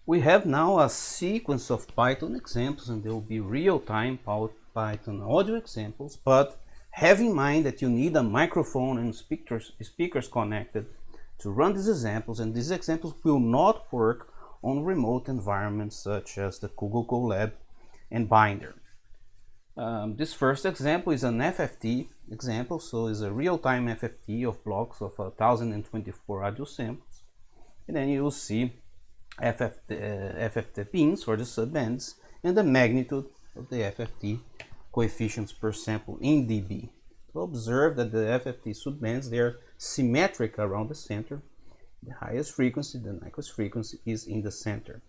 We have now a sequence of Python examples, and they will be real-time Python audio examples, but have in mind that you need a microphone and speakers connected to run these examples, and these examples will not work on remote environments such as the Google Colab and Binder. This first example is an FFT example, so it's a real-time FFT of blocks of 1024 audio samples, and then you will see FFT pins for the subbands and the magnitude of the FFT coefficients per sample in dB. So observe that the FFT subbands, they are symmetric around the center. The highest frequency, the nyquist frequency, is in the center.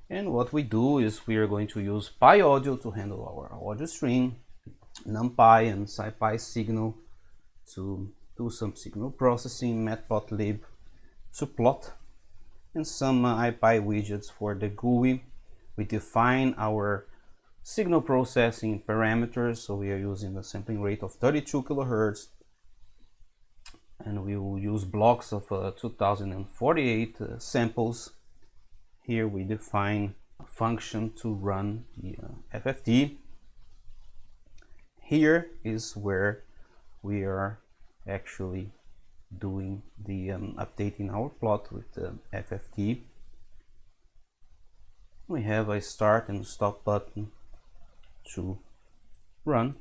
And what we do is we are going to use PyAudio to handle our audio stream, NumPy and SciPy signal to do some signal processing, Matplotlib to plot, and some IPy widgets for the GUI. We define our signal processing parameters, so we are using a sampling rate of 32 kilohertz, and we will use blocks of 2048 samples. Here we define a function to run the FFT. Here is where we are actually doing the updating our plot with the FFT. We have a start and stop button to run.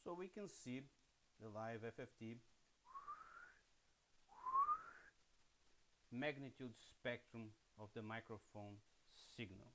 So we can see the live FFT magnitude spectrum of the microphone signal.